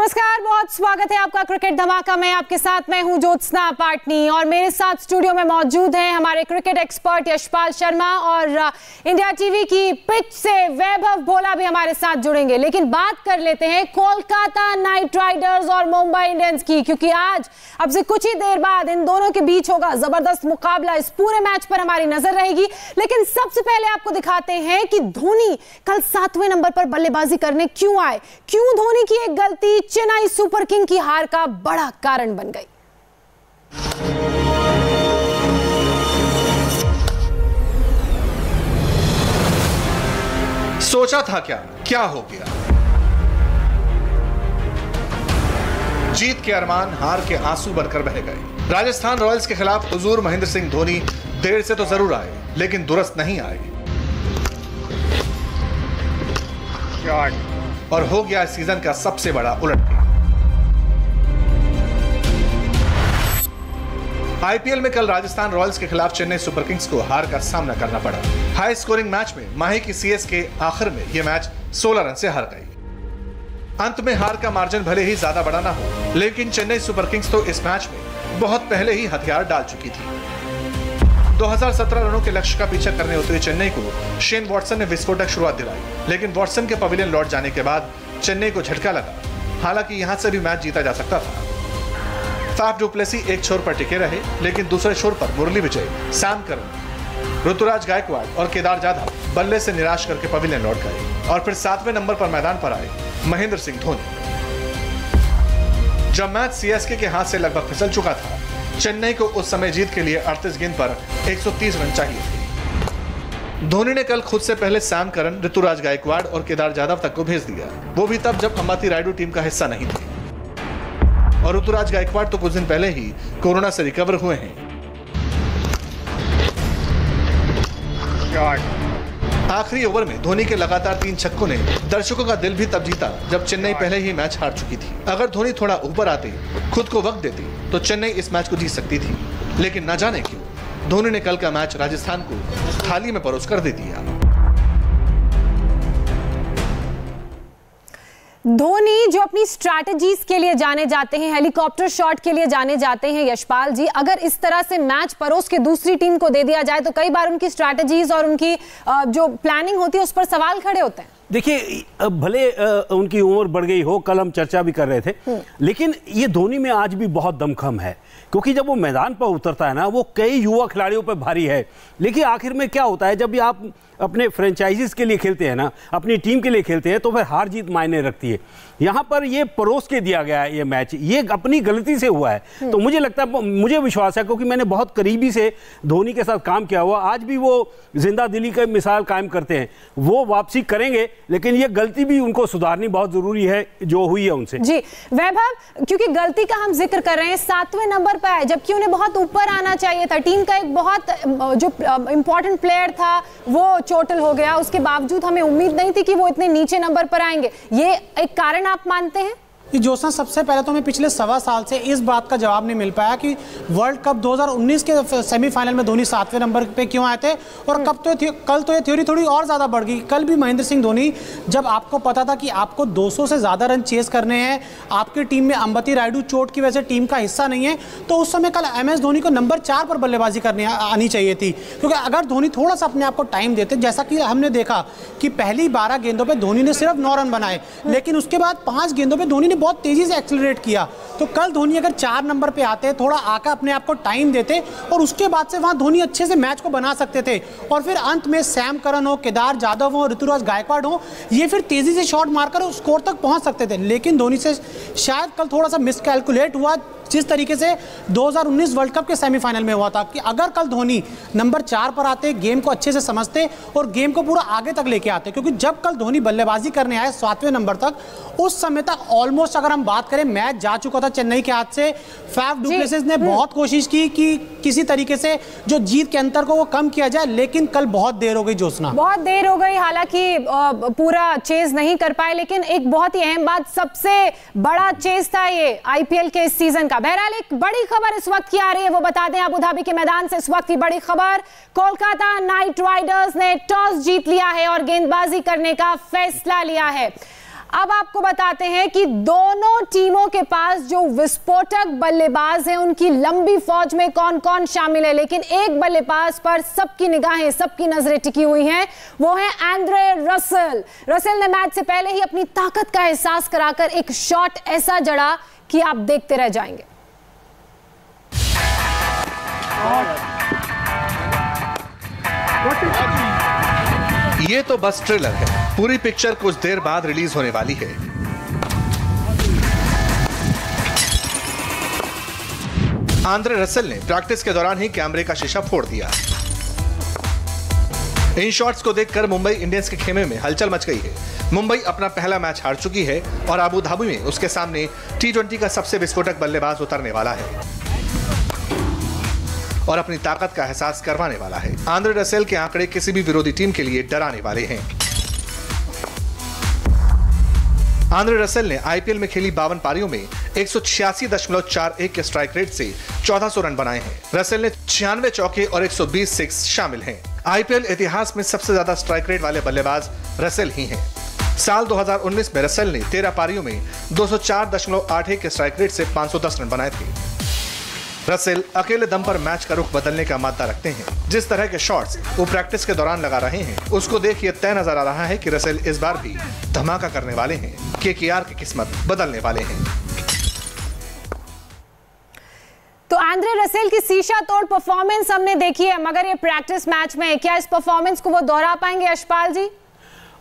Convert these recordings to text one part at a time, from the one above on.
नमस्कार, बहुत स्वागत है आपका क्रिकेट धमाका में। आपके साथ मैं हूं ज्योत्सना पाटनी और मेरे साथ स्टूडियो में मौजूद हैं हमारे क्रिकेट एक्सपर्ट यशपाल शर्मा और इंडिया टीवी की पिच से वैभव भोला भी हमारे साथ जुड़ेंगे। लेकिन बात कर लेते हैं कोलकाता नाइट राइडर्स और मुंबई इंडियंस की, क्योंकि आज अब से कुछ ही देर बाद इन दोनों के बीच होगा जबरदस्त मुकाबला। इस पूरे मैच पर हमारी नजर रहेगी, लेकिन सबसे पहले आपको दिखाते हैं कि धोनी कल 7वें नंबर पर बल्लेबाजी करने क्यों आए, क्यों धोनी की एक गलती चेन्नई सुपर किंग की हार का बड़ा कारण बन गई। सोचा था क्या हो गया। जीत के अरमान हार के आंसू बनकर बह गए। राजस्थान रॉयल्स के खिलाफ हुजूर महेंद्र सिंह धोनी देर से तो जरूर आए, लेकिन दुरुस्त नहीं आए और हो गया इस सीजन का सबसे बड़ा उलटफेर। आईपीएल में कल राजस्थान रॉयल्स के खिलाफ चेन्नई सुपर किंग्स को हार का सामना करना पड़ा। हाई स्कोरिंग मैच में माही की सीएसके आखिर में यह मैच 16 रन से हार गई। अंत में हार का मार्जिन भले ही ज्यादा बड़ा ना हो, लेकिन चेन्नई सुपर किंग्स तो इस मैच में बहुत पहले ही हथियार डाल चुकी थी। 2017 रनों के लक्ष्य का पीछा करने उतरी चेन्नई को शेन वॉटसन ने विस्फोटक शुरुआत दिलाई, लेकिन वॉटसन के पवेलियन लौट जाने के बाद चेन्नई को झटका लगा। हालांकि यहां से भी मैच जीता जा सकता था। फाफ डु प्लेसी एक छोर पर टिके रहे, लेकिन दूसरे छोर पर मुरली विजय, सैम करन, ऋतुराज गायकवाड़ और केदार जाधव बल्ले से निराश करके पवेलियन लौट गए और फिर 7वें नंबर पर मैदान पर आए महेंद्र सिंह धोनी। जब मैच सीएसके के हाथ से लगभग फिसल चुका था, चेन्नई को उस समय जीत के लिए 38 गेंद पर 130 रन चाहिए थे। धोनी ने कल खुद से पहले सैम करन, ऋतुराज गायकवाड़ और केदार जाधव तक को भेज दिया, वो भी तब जब अंबाती रायडू टीम का हिस्सा नहीं थे। और ऋतुराज गायकवाड़ तो कुछ दिन पहले ही कोरोना से रिकवर हुए हैं। आखिरी ओवर में धोनी के लगातार 3 छक्कों ने दर्शकों का दिल भी तब जीता जब चेन्नई पहले ही मैच हार चुकी थी। अगर धोनी थोड़ा ऊपर आते, खुद को वक्त देते, तो चेन्नई इस मैच को जीत सकती थी, लेकिन न जाने क्यों धोनी ने कल का मैच राजस्थान को थाली में परोस कर दे दिया। धोनी जो अपनी स्ट्रैटेजीज के लिए जाने जाते हैं, हेलीकॉप्टर शॉट के लिए जाने जाते हैं यशपाल जी, अगर इस तरह से मैच परोस के दूसरी टीम को दे दिया जाए तो कई बार उनकी स्ट्रैटेजीज और उनकी जो प्लानिंग होती है उस पर सवाल खड़े होते हैं। देखिए, भले उनकी उम्र बढ़ गई हो, कल हम चर्चा भी कर रहे थे, लेकिन ये धोनी में आज भी बहुत दमखम है, क्योंकि जब वो मैदान पर उतरता है ना, वो कई युवा खिलाड़ियों पर भारी है। लेकिन आखिर में क्या होता है, जब भी आप अपने फ्रेंचाइजीज के लिए खेलते हैं ना, अपनी टीम के लिए खेलते हैं, तो फिर हार जीत मायने रखती है। यहाँ पर ये परोस के दिया गया है, ये मैच ये अपनी गलती से हुआ है। तो मुझे लगता है, मुझे विश्वास है, क्योंकि मैंने बहुत करीबी से धोनी के साथ काम किया हुआ, आज भी वो जिंदा दिली का मिसाल कायम करते हैं। वो वापसी करेंगे, लेकिन ये गलती भी उनको सुधारनी बहुत जरूरी है जो हुई है उनसे। जी वैभव, क्योंकि गलती का हम जिक्र कर रहे हैं, 7वें नंबर पर आए, जबकि उन्हें बहुत ऊपर आना चाहिए था। टीम का एक बहुत जो इंपॉर्टेंट प्लेयर था वो चोटिल हो गया, उसके बावजूद हमें उम्मीद नहीं थी कि वो इतने नीचे नंबर पर आएंगे। ये एक कारण आप मानते हैं? जोशना, सबसे पहले तो मैं पिछले 1.25 साल से इस बात का जवाब नहीं मिल पाया कि वर्ल्ड कप 2019 के सेमीफाइनल में धोनी 7वें नंबर पे क्यों आए थे, और कल तो ये थ्योरी थोड़ी और ज़्यादा बढ़ गई। कल भी महेंद्र सिंह धोनी, जब आपको पता था कि आपको 200 से ज़्यादा रन चेस करने हैं, आपकी टीम में अंबाती रायडू चोट की वजह से टीम का हिस्सा नहीं है, तो उस समय कल MS धोनी को नंबर 4 पर बल्लेबाजी करनी आनी चाहिए थी। क्योंकि अगर धोनी थोड़ा सा अपने आप को टाइम देते, जैसा कि हमने देखा कि पहली 12 गेंदों पर धोनी ने सिर्फ 9 रन बनाए, लेकिन उसके बाद 5 गेंदों पर धोनी ने बहुत तेजी से एक्सेलरेट किया। तो कल धोनी अगर 4 नंबर पे आते, थोड़ा आकर अपने आप को टाइम देते, और उसके बाद से वहां धोनी अच्छे से मैच को बना सकते थे, और फिर अंत में सैम करन हो, केदार जाधव हो, ऋतुराज गायकवाड़ हो, ये फिर तेजी से शॉट मारकर स्कोर तक पहुंच सकते थे। लेकिन धोनी से शायद कल थोड़ा सा मिसकैलकुलेट हुआ, जिस तरीके से 2019 वर्ल्ड कप के सेमीफाइनल में हुआ था, कि अगर कल धोनी नंबर 4 पर आते, गेम को अच्छे से समझते और गेम को पूरा आगे तक लेके आते, क्योंकि जब कल धोनी बल्लेबाजी करने आए 7वें नंबर तक, उस समय तक ऑलमोस्ट अगर हम बात करें मैच जा चुका था चेन्नई के हाथ से। फाफ डु प्लेसिस ने बहुत कोशिश की कि किसी तरीके से जो जीत के अंतर को वो कम किया जाए, लेकिन कल बहुत देर हो गई जोशना, बहुत देर हो गई। हालांकि पूरा चेज नहीं कर पाए, लेकिन एक बहुत ही अहम बात, सबसे बड़ा चेज था ये आईपीएल के इस सीजन का। बहरहाल एक बड़ी खबर इस वक्त की आ रही है, वो बता दें अबू धाबी के मैदान से इस वक्त की बड़ी खबर, कोलकाता नाइट राइडर्स ने टॉस जीत लिया है और गेंदबाजी करने का फैसला लिया है। अब आपको बताते हैं कि दोनों टीमों के पास जो विस्फोटक बल्लेबाज हैं, उनकी लंबी फौज में कौन कौन शामिल है, लेकिन एक बल्लेबाज पर सबकी निगाहें, सबकी नजरें टिकी हुई हैं, वो है एंड्रे रसेल। रसेल ने मैच से पहले ही अपनी ताकत का एहसास कराकर एक शॉट ऐसा जड़ा कि आप देखते रह जाएंगे। ये तो बस ट्रेलर है, पूरी पिक्चर कुछ देर बाद रिलीज होने वाली है। एंड्रे रसेल ने प्रैक्टिस के दौरान ही कैमरे का शीशा फोड़ दिया। इन शॉट्स को देखकर मुंबई इंडियंस के खेमे में हलचल मच गई है। मुंबई अपना पहला मैच हार चुकी है और अबू धाबी में उसके सामने T20 का सबसे विस्फोटक बल्लेबाज उतरने वाला है और अपनी ताकत का एहसास करवाने वाला है। एंड्रे रसेल के आंकड़े किसी भी विरोधी टीम के लिए डराने वाले हैं। एंड्रे रसेल ने आईपीएल में खेली 52 पारियों में 186.41 के स्ट्राइक रेट से 1400 रन बनाए हैं। रसेल ने 96 चौके और 120 सिक्स शामिल हैं। आईपीएल इतिहास में सबसे ज्यादा स्ट्राइक रेट वाले बल्लेबाज रसेल ही हैं। साल 2019 में रसेल ने 13 पारियों में 204.81 के स्ट्राइक रेट से 510 रन बनाए थे। रसेल अकेले दम पर मैच का रुख बदलने का मादा रखते हैं। जिस तरह के शॉट्स वो प्रैक्टिस के दौरान लगा रहे हैं, उसको देख ये तय नजर आ रहा है कि रसेल इस बार भी धमाका करने वाले हैं। केकेआर की किस्मत बदलने वाले हैं। तो एंड्रे रसेल की शीशा तोड़ परफॉर्मेंस हमने देखी है, मगर ये प्रैक्टिस मैच में क्या इस परफॉर्मेंस को वो दोहरा पाएंगे यशपाल जी?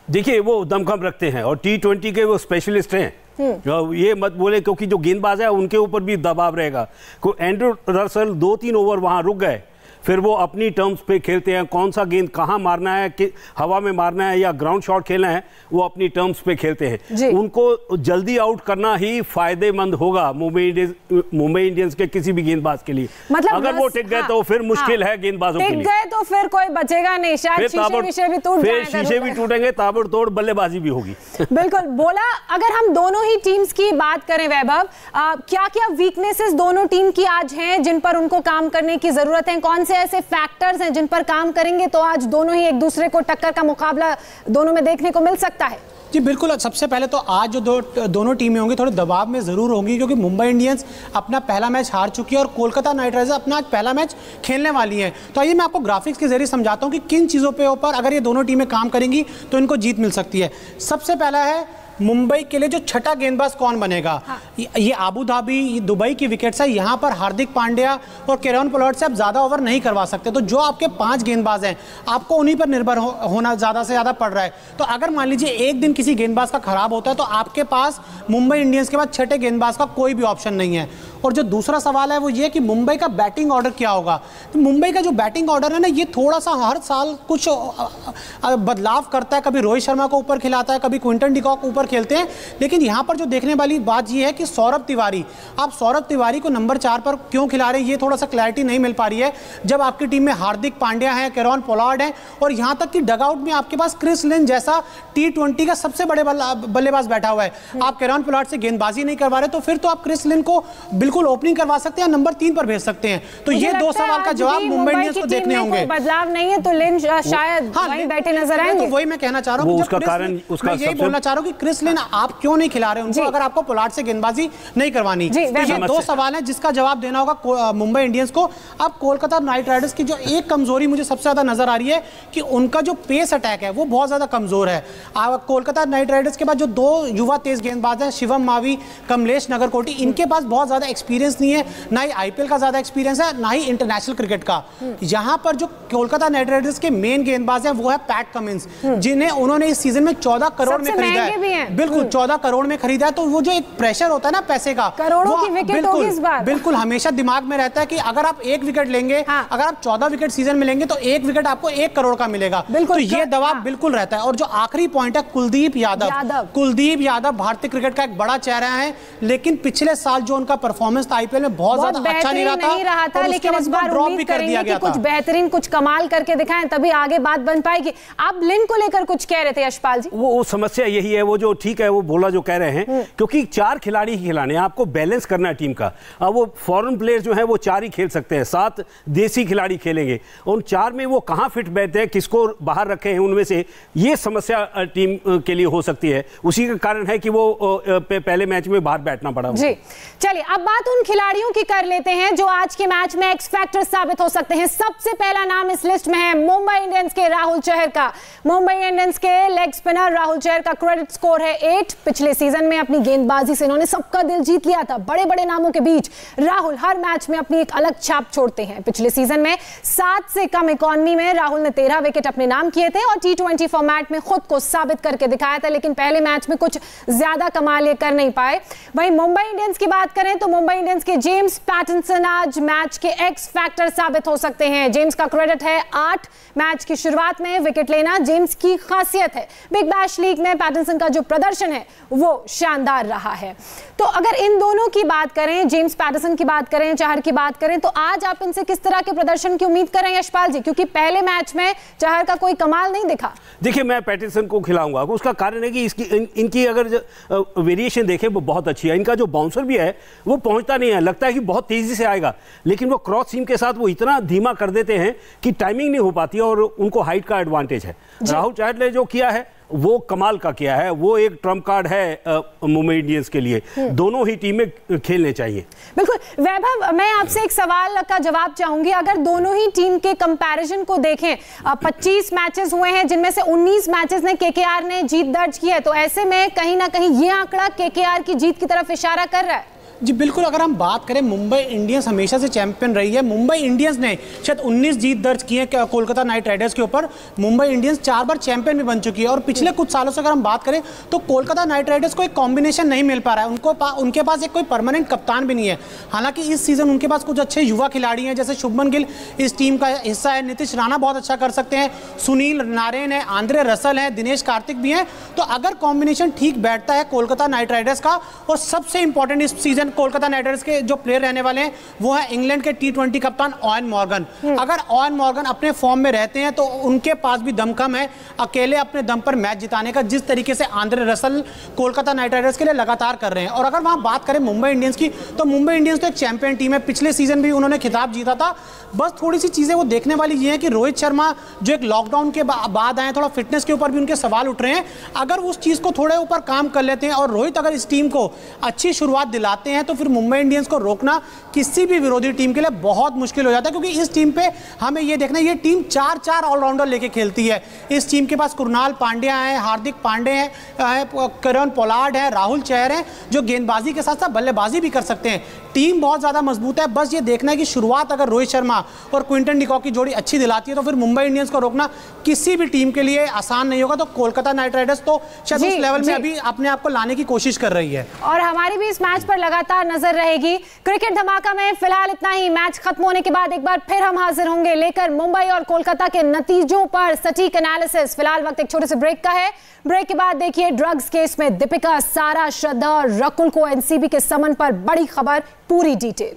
देखिए, वो दमखम रखते हैं और T20 के वो स्पेशलिस्ट हैं। ये मत बोले, क्योंकि जो गेंदबाज है उनके ऊपर भी दबाव रहेगा। एंड्रे रसेल 2-3 ओवर वहां रुक गए, फिर वो अपनी टर्म्स पे खेलते हैं। कौन सा गेंद कहां मारना है, कि हवा में मारना है या ग्राउंड शॉट खेलना है, वो अपनी टर्म्स पे खेलते हैं। उनको जल्दी आउट करना ही फायदेमंद होगा मुंबई इंडियंस के किसी भी गेंदबाज के लिए। मतलब अगर वो टिक गए तो फिर मुश्किल है गेंदबाजों के लिए। टिक गए तो फिर कोई बचेगा नहीं, शायद शीशे भी टूट जाएंगे, शीशे भी टूटेंगे, ताबड़तोड़ बल्लेबाजी भी होगी। बिल्कुल बोला। अगर हम दोनों ही टीम्स की बात करें वैभव, क्या क्या वीकनेसेस दोनों टीम की आज हैं जिन पर उनको काम करने की जरूरत है? कौन से ऐसे फैक्टर्स हैं जिन पर काम करेंगे तो आज दोनों ही एक दूसरे को टक्कर का मुकाबला दोनों में देखने को मिल सकता है? जी बिल्कुल। सबसे पहले तो आज जो दोनों टीमें होंगी थोड़े दबाव में जरूर होंगी, क्योंकि मुंबई इंडियंस अपना पहला मैच हार चुकी है और कोलकाता नाइट राइडर्स अपना आज पहला मैच खेलने वाली है। तो आइए मैं आपको ग्राफिक्स के जरिए समझाता हूं कि किन चीज़ों पे ऊपर अगर ये दोनों टीमें काम करेंगी तो इनको जीत मिल सकती है। सबसे पहला है मुंबई के लिए जो छठा गेंदबाज कौन बनेगा। हाँ। ये अबू धाबी, दुबई की विकेट्स है, यहाँ पर हार्दिक पांड्या और केरन पोलार्ड से आप ज़्यादा ओवर नहीं करवा सकते। तो जो आपके 5 गेंदबाज हैं आपको उन्हीं पर निर्भर होना ज़्यादा से ज़्यादा पड़ रहा है। तो अगर मान लीजिए एक दिन किसी गेंदबाज का खराब होता है तो आपके पास मुंबई इंडियंस के बाद छठे गेंदबाज का कोई भी ऑप्शन नहीं है। और जो दूसरा सवाल है वो ये कि मुंबई का बैटिंग ऑर्डर क्या होगा। तो मुंबई का जो बैटिंग ऑर्डर है ना, ये थोड़ा सा हर साल कुछ बदलाव करता है। कभी रोहित शर्मा को ऊपर खिलाता है, कभी क्विंटन डिकॉक ऊपर खेलते हैं। लेकिन यहाँ पर जो देखने वाली बात ये है कि सौरभ तिवारी, आप सौरभ तिवारी को नंबर 4 पर क्यों खिला रहे हैं, ये थोड़ा सा क्लैरिटी नहीं मिल पा रही है। जब आपकी टीम में हार्दिक पांड्या है, केरन पोलार्ड है और यहाँ तक कि डगआउट में आपके पास क्रिस लिन जैसा T20 का सबसे बड़े बल्लेबाज बैठा हुआ है, आप केरन पोलार्ड से गेंदबाजी नहीं करवा रहे, तो फिर तो आप क्रिस लिन को बिल्कुल ओपनिंग करवा सकते हैं, नंबर 3 पर भेज सकते हैं। तो ये 2 सवाल का जवाब मुंबई इंडियंस को देखने होंगे। बदलाव नहीं है तो लिन शायद वहीं बैठे नजर आएंगे। तो वही मैं कहना चाह रहा हूँ, यही बोलना चाह रहा हूँ कि क्रिस लिन आप क्यों नहीं खिला रहे उनको, अगर आपको पोलार्ड से गेंदबाजी नहीं करवानी। तो ये 2 सवाल हैं जिसका जवाब देना होगा मुंबई इंडियंस को। अब कोलकाता नाइट राइडर्स की जो एक कमजोरी मुझे सबसे ज्यादा नजर आ रही है कि उनका जो पेस अटैक है वो बहुत ज्यादा कमजोर है। कोलकाता नाइट राइडर्स के बाद जो 2 युवा तेज गेंदबाज हैं, शिवम मावी, कमलेश नगरकोटी, इनके पास बहुत ज्यादा एक्सपीरियंस नहीं है, ना ही आईपीएल का ज्यादा एक्सपीरियंस है, ना ही इंटरनेशनल क्रिकेट का। यहां पर जो कोलकाता नाइट राइडर्स के मेन गेंदबाज हैं वो है पैट कमिंस, जिन्हें उन्होंने इस सीजन में 14 करोड़ में खरीदा है। बिल्कुल 14 करोड़ में खरीदा है। तो वो जो एक प्रेशर होता है ना पैसे का, करोड़ों की विकेट होगी इस बार, बिल्कुल हमेशा दिमाग में रहता है कि अगर आप 1 विकेट लेंगे, अगर आप 14 विकेट सीजन में लेंगे तो 1 विकेट आपको 1 करोड़ का मिलेगा। तो ये दबाव बिल्कुल रहता है। और जो आखिरी पॉइंट है कुलदीप यादव भारतीय क्रिकेट का एक बड़ा चेहरा है, लेकिन पिछले साल जो उनका परफॉर्मेंस परफॉर्मेंस आईपीएल में बहुत ज्यादा अच्छा नहीं रहा था, लेकिन इस बार उम्मीद करेंगे कि कुछ बेहतरीन, कुछ कमाल करके दिखाएं, तभी आगे बात बन पाएगी। आप लिन को लेकर कुछ कह रहे थे यशपाल जी। वो समस्या यही है, वो जो ठीक है वो बोला जो कह रहे हैं, क्योंकि 4 खिलाड़ी ही खिलाने, आपको बैलेंस करना है टीम का। अब वो फॉरेन प्लेयर जो है वो 4 ही खेल सकते हैं, 7 देसी खिलाड़ी खेलेंगे, उन 4 में वो कहां फिट बैठते हैं, किसको बाहर रखे हैं उनमें से, ये समस्या टीम के लिए हो सकती है। उसी का कारण है कि वो पहले मैच में बाहर बैठना पड़ा। जी चलिए, अब बात उन खिलाड़ियों की कर लेते हैं जो आज के मैच में एक्स फैक्टर साबित हो सकते हैं। सबसे पहला नाम इस लिस्ट में है मुंबई इंडियंस के राहुल चहर का। मुंबई इंडियंस के लेग स्पिनर राहुल चहर का क्रेडिट स्कोर है 8। पिछले सीजन में अपनी गेंदबाजी से इन्होंने सबका दिल जीत लिया था। बड़े बड़े नामों के बीच राहुल हर मैच में अपनी एक अलग छाप छोड़ते हैं। पिछले सीजन में 7 से कम इकॉनमी में राहुल ने 13 विकेट अपने नाम किए थे और T20 फॉर्मेट में खुद को साबित करके दिखाया था, लेकिन पहले मैच में कुछ ज्यादा कमाल ये कर नहीं पाए। वहीं मुंबई इंडियंस की बात करें तो मुंबई इंडियंस के जेम्स पैटरसन आज मैच के एक्स फैक्टर साबित हो सकते हैं। जेम्स का क्रेडिट है 8। मैच की शुरुआत में विकेट लेना जेम्स की खासियत है। बिग बैश लीग में पैटरसन का जो प्रदर्शन है वो शानदार रहा है। तो अगर इन दोनों की बात करें, जेम्स पैटरसन की बात करें, चहर की बात करें, तो आज आप इनसे किस तरह के प्रदर्शन की उम्मीद करें यशपाल जी? क्योंकि पहले मैच में चहर का कोई कमाल नहीं दिखा। देखिए, मैं पैटरसन को खिलाऊंगा, उसका कारण है कि इनकी अगर वेरिएशन देखें वो बहुत अच्छी है। इनका जो बाउंसर भी है वो पहुंचता नहीं है, लगता है कि बहुत तेजी से आएगा, लेकिन वो क्रॉस सीम के साथ वो इतना धीमा कर देते हैं कि टाइमिंग नहीं हो पाती और उनको हाइट का एडवांटेज है। राहुल चहर ने जो किया है वो कमाल का किया है, वो एक ट्रम्प कार्ड है मुंबई इंडियंस के लिए। दोनों ही टीमें खेलने चाहिए। बिल्कुल वैभव, मैं आपसे एक सवाल का जवाब चाहूंगी। अगर दोनों ही टीम के कंपैरिजन को देखें, 25 मैचेस हुए हैं जिनमें से 19 मैचेस ने केकेआर ने जीत दर्ज की है, तो ऐसे में कहीं ना कहीं ये आंकड़ा केकेआर की जीत की तरफ इशारा कर रहा है। जी बिल्कुल, अगर हम बात करें, मुंबई इंडियंस हमेशा से चैंपियन रही है। मुंबई इंडियंस ने शायद 19 जीत दर्ज की है कोलकाता नाइट राइडर्स के ऊपर। मुंबई इंडियंस 4 बार चैंपियन भी बन चुकी है और पिछले कुछ सालों से अगर हम बात करें तो कोलकाता नाइट राइडर्स को एक कॉम्बिनेशन नहीं मिल पा रहा है। उनके पास एक कोई परमानेंट कप्तान भी नहीं है। हालांकि इस सीजन उनके पास कुछ अच्छे युवा खिलाड़ी हैं, जैसे शुभमन गिल इस टीम का हिस्सा है, नीतीश राणा बहुत अच्छा कर सकते हैं, सुनील नारायण है, आंद्रे रसल है, दिनेश कार्तिक भी हैं। तो अगर कॉम्बिनेशन ठीक बैठता है कोलकाता नाइट राइडर्स का, और सबसे इंपॉर्टेंट इस सीजन कोलकाता नाइट राइडर्स के जो प्लेयर रहने वाले हैं वो है इंग्लैंड के T20 कप्तान ओवेन मॉर्गन। अगर ओवेन मॉर्गन अपने फॉर्म में रहते हैं तो उनके पास भी दमखम है अकेले अपने दम पर मैच जिताने का, जिस तरीके से Andre Russell Kolkata night Riders के लिए लगातार कर रहे हैं। और अगर वहां बात करें मुंबई इंडियंस की, तो मुंबई इंडियंस तो एक चैंपियन टीम है, पिछले सीजन भी उन्होंने खिताब जीता था। बस थोड़ी सी चीजें वो देखने वाली ये है कि रोहित शर्मा जो एक लॉकडाउन के बाद आए, थोड़ा फिटनेस के ऊपर भी उनके सवाल उठ रहे हैं। अगर उस चीज को थोड़े ऊपर काम कर लेते हैं और रोहित अगर इस टीम को अच्छी शुरुआत दिलाते हैं तो फिर मुंबई इंडियंस को रोकना किसी भी विरोधी टीम के लिए बहुत मुश्किल हो जाता है, क्योंकि इस टीम पे हमें यह देखना, ये टीम 4 ऑलराउंडर लेके खेलती है। इस टीम के पास कुणाल पांड्या है, हार्दिक पांडे हैं, करण पोलार्ड है, राहुल चहर है, जो गेंदबाजी के साथ साथ बल्लेबाजी भी कर सकते हैं। टीम बहुत ज्यादा मजबूत है। बस ये देखना है कि शुरुआत अगर रोहित शर्मा और क्विंटन डिकॉक की जोड़ी अच्छी दिलाती है तो फिर मुंबई इंडियंस को रोकना किसी भी टीम के लिए आसान नहीं होगा। तो कोलकाता नाइट राइडर्स तो शायद उस लेवल में अभी अपने आप को लाने की कोशिश कर रही है और हमारी भी इस मैच पर लगातार नजर रहेगी। क्रिकेट धमाका में फिलहाल इतना ही। मैच खत्म होने के बाद एक बार फिर हम हाजिर होंगे लेकर मुंबई और कोलकाता के नतीजों पर सटीक एनालिसिस। फिलहाल वक्त एक छोटे से ब्रेक का है। ब्रेक के बाद देखिए ड्रग्स केस में दीपिका, सारा, श्रद्धा और रकुल को एनसीबी के समन पर बड़ी खबर, पूरी डिटेल।